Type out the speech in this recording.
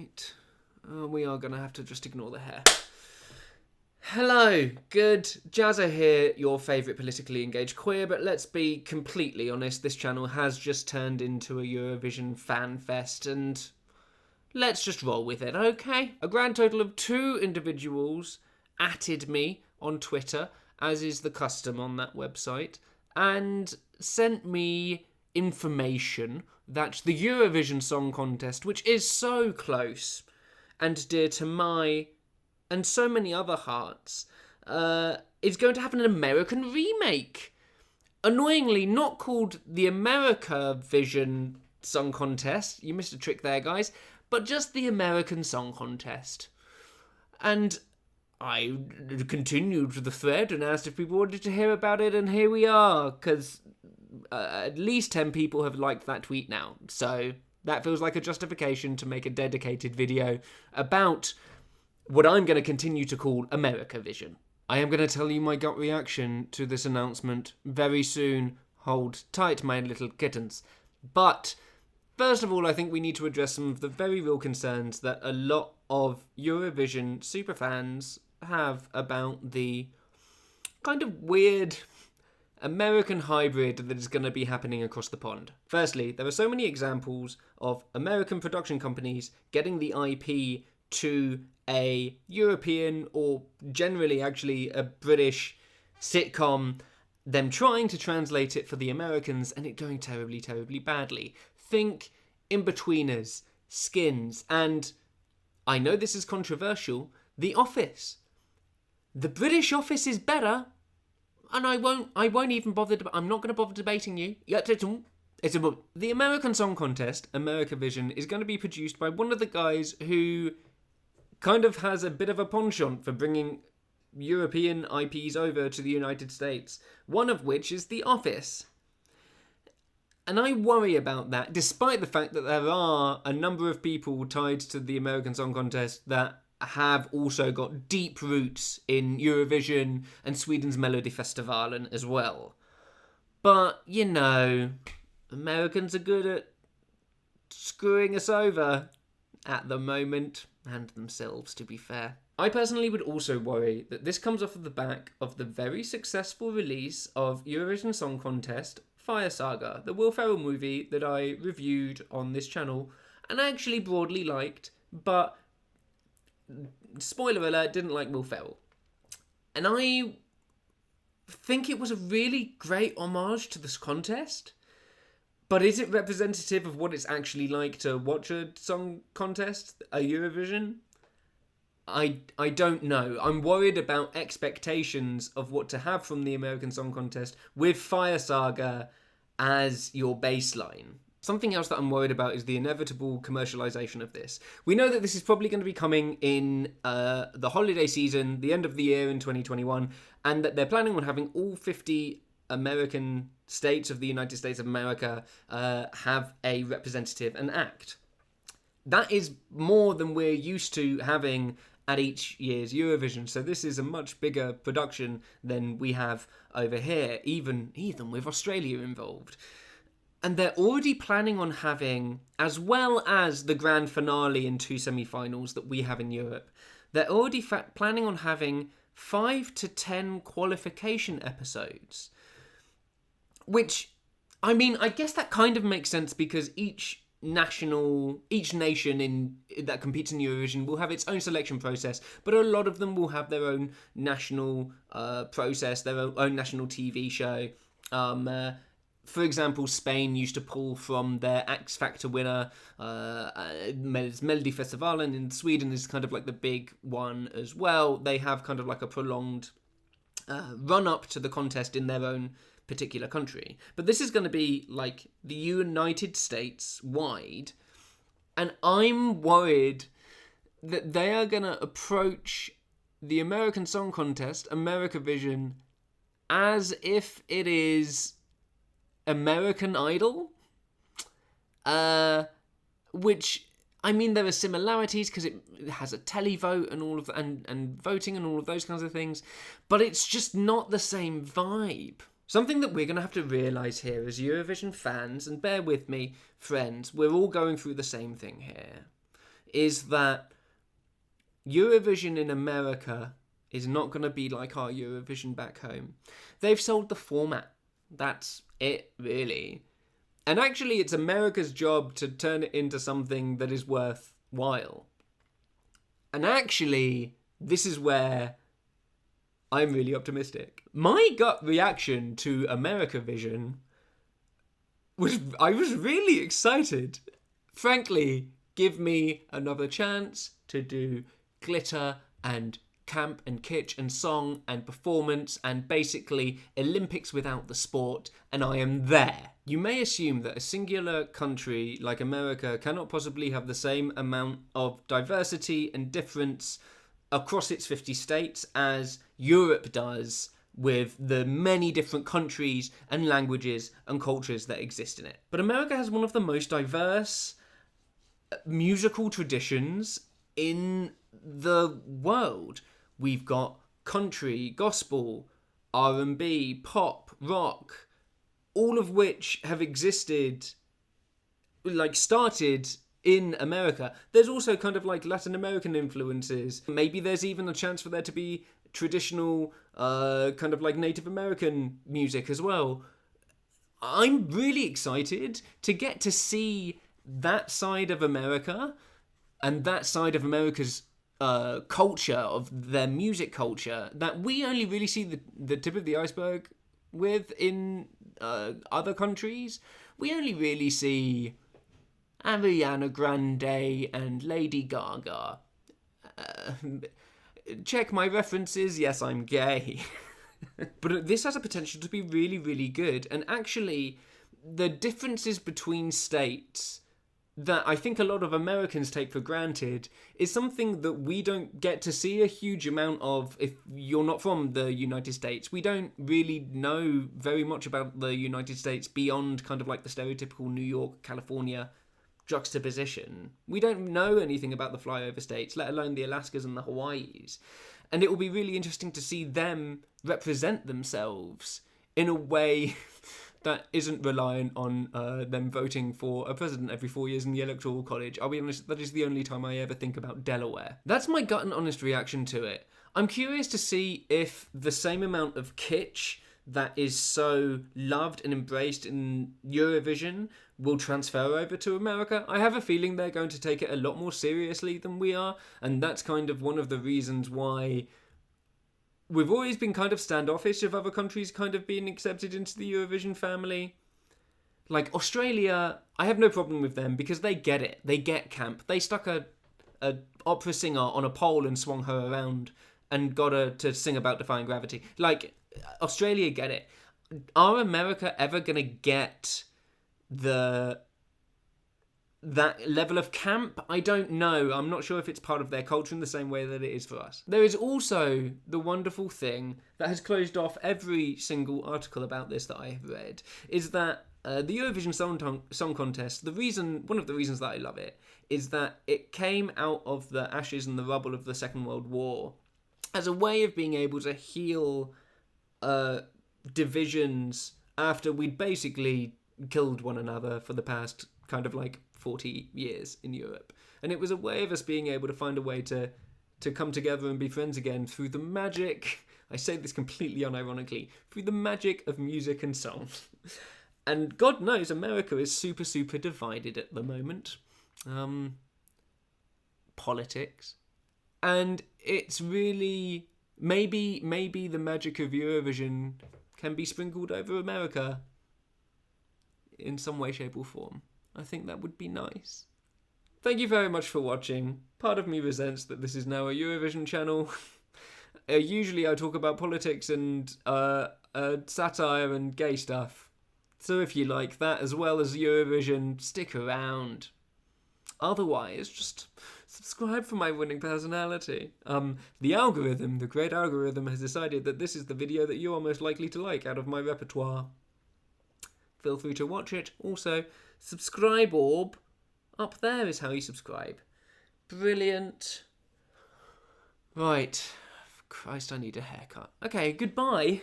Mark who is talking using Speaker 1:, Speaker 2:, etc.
Speaker 1: Right. Oh, we are going to have to just ignore the hair. Hello, good. Jazza here, your favourite politically engaged queer, but let's be completely honest, this channel has just turned into a Eurovision fan fest, and let's just roll with it, okay? A grand total of 2 individuals atted me on Twitter, as is the custom on that website, and sent me information that the Eurovision Song Contest, which is so close and dear to my and so many other hearts, is going to have an American remake. Annoyingly, not called the Americavision Song Contest. You missed a trick there, guys. But just the American Song Contest. And I continued the thread and asked if people wanted to hear about it, and here we are, because at least 10 people have liked that tweet now. So that feels like a justification to make a dedicated video about what I'm going to continue to call Americavision. I am going to tell you my gut reaction to this announcement very soon. Hold tight, my little kittens. But first of all, I think we need to address some of the very real concerns that a lot of Eurovision superfans have about the kind of weird American hybrid that is going to be happening across the pond. Firstly, there are so many examples of American production companies getting the IP to a European or generally actually a British sitcom, them trying to translate it for the Americans and it going terribly, terribly badly. Think In-Betweeners, Skins, and I know this is controversial, The Office. The British Office is better, and I won't even bother. I'm not going to bother debating you. The American Song Contest, Americavision, is going to be produced by one of the guys who kind of has a bit of a penchant for bringing European IPs over to the United States, one of which is The Office. And I worry about that, despite the fact that there are a number of people tied to the American Song Contest that have also got deep roots in Eurovision and Sweden's Melodifestivalen as well. But, you know, Americans are good at screwing us over at the moment, and themselves, to be fair. I personally would also worry that this comes off of the back of the very successful release of Eurovision Song Contest Fire Saga, the Will Ferrell movie that I reviewed on this channel and I actually broadly liked, but spoiler alert, didn't like Will Ferrell. And I think it was a really great homage to this contest. But is it representative of what it's actually like to watch a song contest, a Eurovision? I don't know. I'm worried about expectations of what to have from the American Song Contest with Fire Saga as your baseline. Something else that I'm worried about is the inevitable commercialization of this. We know that this is probably going to be coming in the holiday season, the end of the year in 2021, and that they're planning on having all 50 American states of the United States of America have a representative and act. That is more than we're used to having at each year's Eurovision, so this is a much bigger production than we have over here, even with Australia involved. And they're already planning on having, as well as the grand finale and 2 semi-finals that we have in Europe, they're already planning on having 5 to 10 qualification episodes. Which, I mean, I guess that kind of makes sense because each nation that competes in Eurovision will have its own selection process, but a lot of them will have their own national process, their own national TV show. For example, Spain used to pull from their X Factor winner, Melodifestivalen, and in Sweden is kind of like the big one as well. They have kind of like a prolonged run-up to the contest in their own particular country. But this is going to be like the United States wide, and I'm worried that they are going to approach the American Song Contest, Americavision, as if it is American Idol, which, I mean, there are similarities because it has a televote and all of and voting and all of those kinds of things, but it's just not the same vibe. Something that we're going to have to realise here as Eurovision fans, and bear with me, friends, we're all going through the same thing here, is that Eurovision in America is not going to be like our Eurovision back home. They've sold the format. That's it, really. And actually, it's America's job to turn it into something that is worthwhile. And actually, this is where I'm really optimistic. My gut reaction to Americavision was I was really excited. Frankly, give me another chance to do glitter and camp and kitsch and song and performance and basically Olympics without the sport, and I am there. You may assume that a singular country like America cannot possibly have the same amount of diversity and difference across its 50 states as Europe does, with the many different countries and languages and cultures that exist in it. But America has one of the most diverse musical traditions in the world. We've got country, gospel, R&B, pop, rock, all of which have existed, started in America. There's also kind of like Latin American influences. Maybe there's even a chance for there to be traditional kind of like Native American music as well. I'm really excited to get to see that side of America and that side of America's culture, of their music culture, that we only really see the tip of the iceberg with in other countries. We only really see Ariana Grande and Lady Gaga. Check my references, yes, I'm gay. But this has a potential to be really, really good. And actually, the differences between states that I think a lot of Americans take for granted is something that we don't get to see a huge amount of if you're not from the United States. We don't really know very much about the United States beyond kind of like the stereotypical New York, California juxtaposition. We don't know anything about the flyover states, let alone the Alaskas and the Hawaiis. And it will be really interesting to see them represent themselves in a way that isn't reliant on them voting for a president every 4 years in the Electoral College. I'll be honest, that is the only time I ever think about Delaware. That's my gut and honest reaction to it. I'm curious to see if the same amount of kitsch that is so loved and embraced in Eurovision will transfer over to America. I have a feeling they're going to take it a lot more seriously than we are, and that's kind of one of the reasons why we've always been kind of standoffish of other countries kind of being accepted into the Eurovision family. Like Australia, I have no problem with them because they get it. They get camp. They stuck a opera singer on a pole and swung her around and got her to sing about defying gravity. Like, Australia get it. Are America ever going to get that level of camp? I don't know. I'm not sure if it's part of their culture in the same way that it is for us. There is also the wonderful thing that has closed off every single article about this that I have read, is that the Eurovision Song Contest, one of the reasons that I love it, is that it came out of the ashes and the rubble of the Second World War as a way of being able to heal divisions after we'd basically killed one another for the past kind of like 40 years in Europe. And it was a way of us being able to find a way to come together and be friends again through the magic, I say this completely unironically, through the magic of music and song. And God knows America is super, super divided at the moment. Politics. And it's really, maybe the magic of Eurovision can be sprinkled over America in some way, shape or form. I think that would be nice. Thank you very much for watching. Part of me resents that this is now a Eurovision channel. Usually I talk about politics and satire and gay stuff. So if you like that as well as Eurovision, stick around. Otherwise, just subscribe for my winning personality. The great algorithm, has decided that this is the video that you are most likely to like out of my repertoire. Feel free to watch it. Also, subscribe orb. Up there is how you subscribe. Brilliant. Right. Christ, I need a haircut. Okay, goodbye.